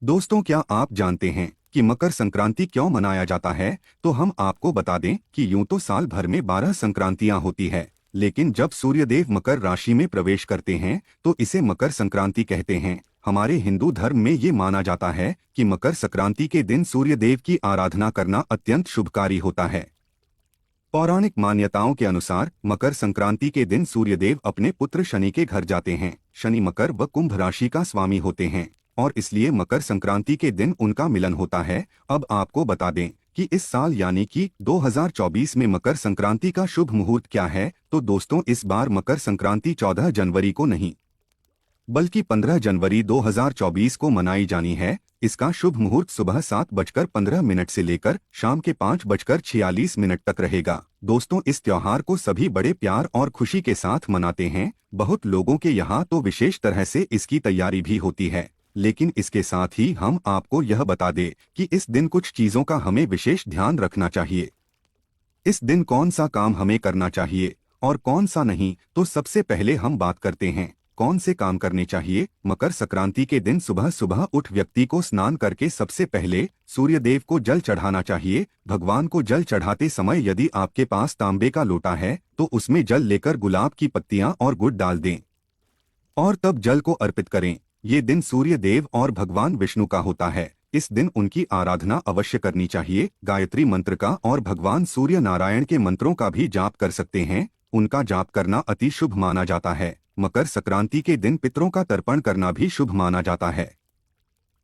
दोस्तों, क्या आप जानते हैं कि मकर संक्रांति क्यों मनाया जाता है? तो हम आपको बता दें कि यूं तो साल भर में 12 संक्रांतियां होती है, लेकिन जब सूर्यदेव मकर राशि में प्रवेश करते हैं तो इसे मकर संक्रांति कहते हैं। हमारे हिंदू धर्म में ये माना जाता है कि मकर संक्रांति के दिन सूर्यदेव की आराधना करना अत्यंत शुभकारी होता है। पौराणिक मान्यताओं के अनुसार मकर संक्रांति के दिन सूर्यदेव अपने पुत्र शनि के घर जाते हैं। शनि मकर व कुंभ राशि का स्वामी होते हैं और इसलिए मकर संक्रांति के दिन उनका मिलन होता है। अब आपको बता दें कि इस साल यानी कि 2024 में मकर संक्रांति का शुभ मुहूर्त क्या है। तो दोस्तों, इस बार मकर संक्रांति 14 जनवरी को नहीं बल्कि 15 जनवरी 2024 को मनाई जानी है। इसका शुभ मुहूर्त सुबह 7:15 से लेकर शाम के 5:46 तक रहेगा। दोस्तों, इस त्योहार को सभी बड़े प्यार और खुशी के साथ मनाते हैं। बहुत लोगों के यहाँ तो विशेष तरह से इसकी तैयारी भी होती है। लेकिन इसके साथ ही हम आपको यह बता दें कि इस दिन कुछ चीजों का हमें विशेष ध्यान रखना चाहिए। इस दिन कौन सा काम हमें करना चाहिए और कौन सा नहीं, तो सबसे पहले हम बात करते हैं कौन से काम करने चाहिए। मकर संक्रांति के दिन सुबह सुबह उठ व्यक्ति को स्नान करके सबसे पहले सूर्यदेव को जल चढ़ाना चाहिए। भगवान को जल चढ़ाते समय यदि आपके पास तांबे का लोटा है तो उसमें जल लेकर गुलाब की पत्तियां और गुड़ डाल दें और तब जल को अर्पित करें। ये दिन सूर्य देव और भगवान विष्णु का होता है। इस दिन उनकी आराधना अवश्य करनी चाहिए। गायत्री मंत्र का और भगवान सूर्य नारायण के मंत्रों का भी जाप कर सकते हैं। उनका जाप करना अति शुभ माना जाता है। मकर संक्रांति के दिन पितरों का तर्पण करना भी शुभ माना जाता है।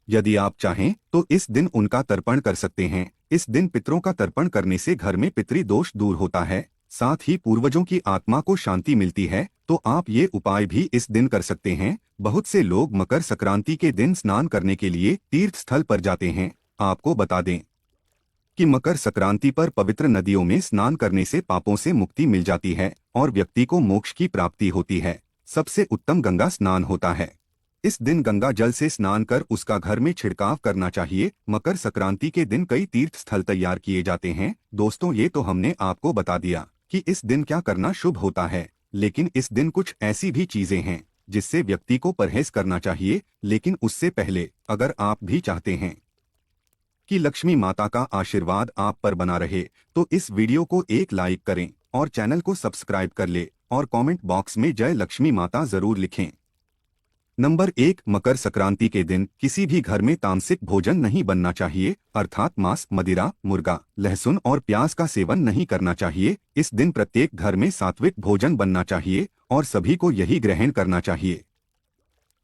यदि आप चाहें तो इस दिन उनका तर्पण कर सकते हैं। इस दिन पितरों का तर्पण करने से घर में पितृदोष दूर होता है, साथ ही पूर्वजों की आत्मा को शांति मिलती है। तो आप ये उपाय भी इस दिन कर सकते हैं। बहुत से लोग मकर संक्रांति के दिन स्नान करने के लिए तीर्थ स्थल पर जाते हैं। आपको बता दें कि मकर संक्रांति पर पवित्र नदियों में स्नान करने से पापों से मुक्ति मिल जाती है और व्यक्ति को मोक्ष की प्राप्ति होती है। सबसे उत्तम गंगा स्नान होता है। इस दिन गंगा जल से स्नान कर उसका घर में छिड़काव करना चाहिए। मकर संक्रांति के दिन कई तीर्थ स्थल तैयार किए जाते हैं। दोस्तों, ये तो हमने आपको बता दिया कि इस दिन क्या करना शुभ होता है, लेकिन इस दिन कुछ ऐसी भी चीजें हैं जिससे व्यक्ति को परहेज करना चाहिए। लेकिन उससे पहले अगर आप भी चाहते हैं कि लक्ष्मी माता का आशीर्वाद आप पर बना रहे तो इस वीडियो को एक लाइक करें और चैनल को सब्सक्राइब कर ले और कमेंट बॉक्स में जय लक्ष्मी माता जरूर लिखें। नंबर 1, मकर संक्रांति के दिन किसी भी घर में तामसिक भोजन नहीं बनना चाहिए, अर्थात मांस, मदिरा, मुर्गा, लहसुन और प्याज का सेवन नहीं करना चाहिए। इस दिन प्रत्येक घर में सात्विक भोजन बनना चाहिए और सभी को यही ग्रहण करना चाहिए।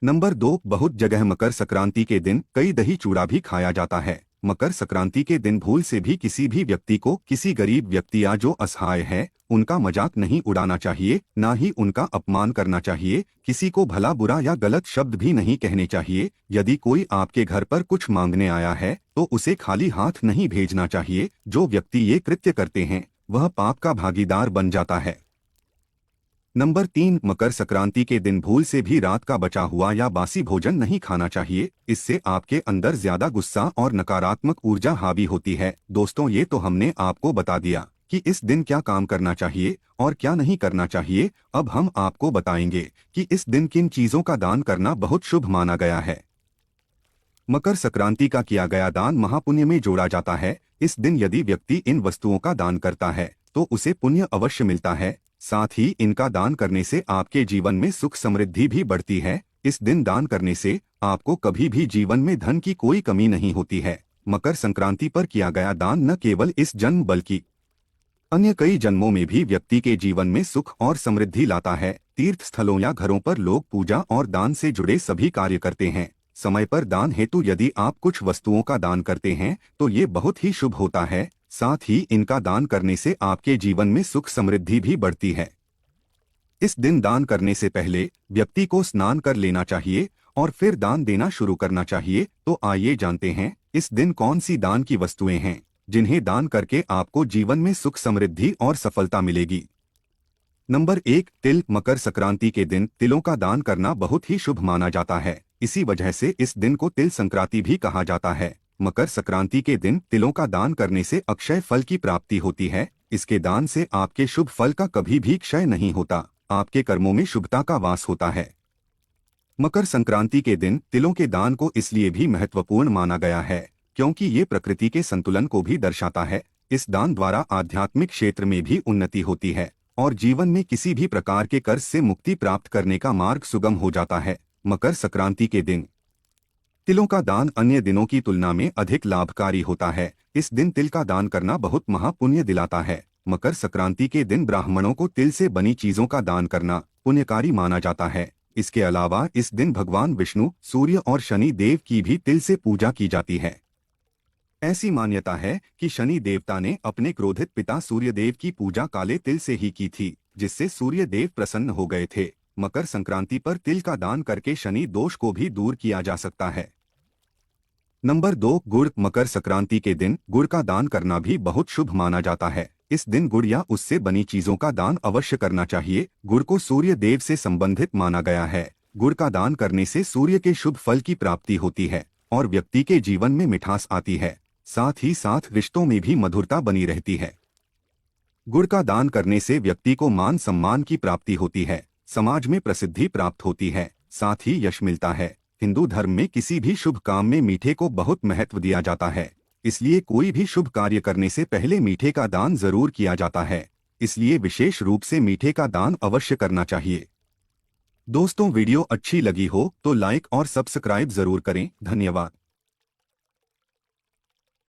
नंबर 2, बहुत जगह मकर संक्रांति के दिन कई दही चूड़ा भी खाया जाता है। मकर संक्रांति के दिन भूल से भी किसी भी व्यक्ति को, किसी गरीब व्यक्ति या जो असहाय है, उनका मजाक नहीं उड़ाना चाहिए, ना ही उनका अपमान करना चाहिए। किसी को भला बुरा या गलत शब्द भी नहीं कहने चाहिए। यदि कोई आपके घर पर कुछ मांगने आया है तो उसे खाली हाथ नहीं भेजना चाहिए। जो व्यक्ति ये कृत्य करते हैं वह पाप का भागीदार बन जाता है। नंबर 3, मकर संक्रांति के दिन भूल से भी रात का बचा हुआ या बासी भोजन नहीं खाना चाहिए। इससे आपके अंदर ज्यादा गुस्सा और नकारात्मक ऊर्जा हावी होती है। दोस्तों, ये तो हमने आपको बता दिया कि इस दिन क्या काम करना चाहिए और क्या नहीं करना चाहिए। अब हम आपको बताएंगे कि इस दिन किन चीजों का दान करना बहुत शुभ माना गया है। मकर संक्रांति का किया गया दान महापुण्य में जोड़ा जाता है। इस दिन यदि व्यक्ति इन वस्तुओं का दान करता है तो उसे पुण्य अवश्य मिलता है। साथ ही इनका दान करने से आपके जीवन में सुख समृद्धि भी बढ़ती है। इस दिन दान करने से आपको कभी भी जीवन में धन की कोई कमी नहीं होती है। मकर संक्रांति पर किया गया दान न केवल इस जन्म बल्कि अन्य कई जन्मों में भी व्यक्ति के जीवन में सुख और समृद्धि लाता है। तीर्थ स्थलों या घरों पर लोग पूजा और दान से जुड़े सभी कार्य करते हैं। समय पर दान हेतु यदि आप कुछ वस्तुओं का दान करते हैं तो ये बहुत ही शुभ होता है। साथ ही इनका दान करने से आपके जीवन में सुख समृद्धि भी बढ़ती है। इस दिन दान करने से पहले व्यक्ति को स्नान कर लेना चाहिए और फिर दान देना शुरू करना चाहिए। तो आइए जानते हैं इस दिन कौन सी दान की वस्तुएं हैं जिन्हें दान करके आपको जीवन में सुख समृद्धि और सफलता मिलेगी। नंबर 1, तिल। मकर संक्रांति के दिन तिलों का दान करना बहुत ही शुभ माना जाता है। इसी वजह से इस दिन को तिल संक्रांति भी कहा जाता है। मकर संक्रांति के दिन तिलों का दान करने से अक्षय फल की प्राप्ति होती है। इसके दान से आपके शुभ फल का कभी भी क्षय नहीं होता, आपके कर्मों में शुभता का वास होता है। मकर संक्रांति के दिन तिलों के दान को इसलिए भी महत्वपूर्ण माना गया है क्योंकि ये प्रकृति के संतुलन को भी दर्शाता है। इस दान द्वारा आध्यात्मिक क्षेत्र में भी उन्नति होती है और जीवन में किसी भी प्रकार के कर्ज से मुक्ति प्राप्त करने का मार्ग सुगम हो जाता है। मकर संक्रांति के दिन तिलों का दान अन्य दिनों की तुलना में अधिक लाभकारी होता है। इस दिन तिल का दान करना बहुत महापुण्य दिलाता है। मकर संक्रांति के दिन ब्राह्मणों को तिल से बनी चीजों का दान करना पुण्यकारी माना जाता है। इसके अलावा इस दिन भगवान विष्णु, सूर्य और शनि देव की भी तिल से पूजा की जाती है। ऐसी मान्यता है कि शनि देवता ने अपने क्रोधित पिता सूर्यदेव की पूजा काले तिल से ही की थी, जिससे सूर्यदेव प्रसन्न हो गए थे। मकर संक्रांति पर तिल का दान करके शनि दोष को भी दूर किया जा सकता है। नंबर 2, गुड़। मकर संक्रांति के दिन गुड़ का दान करना भी बहुत शुभ माना जाता है। इस दिन गुड़ या उससे बनी चीजों का दान अवश्य करना चाहिए। गुड़ को सूर्य देव से संबंधित माना गया है। गुड़ का दान करने से सूर्य के शुभ फल की प्राप्ति होती है और व्यक्ति के जीवन में मिठास आती है। साथ ही साथ रिश्तों में भी मधुरता बनी रहती है। गुड़ का दान करने से व्यक्ति को मान सम्मान की प्राप्ति होती है, समाज में प्रसिद्धि प्राप्त होती है, साथ ही यश मिलता है। हिंदू धर्म में किसी भी शुभ काम में मीठे को बहुत महत्व दिया जाता है, इसलिए कोई भी शुभ कार्य करने से पहले मीठे का दान जरूर किया जाता है। इसलिए विशेष रूप से मीठे का दान अवश्य करना चाहिए। दोस्तों, वीडियो अच्छी लगी हो तो लाइक और सब्सक्राइब जरूर करें। धन्यवाद।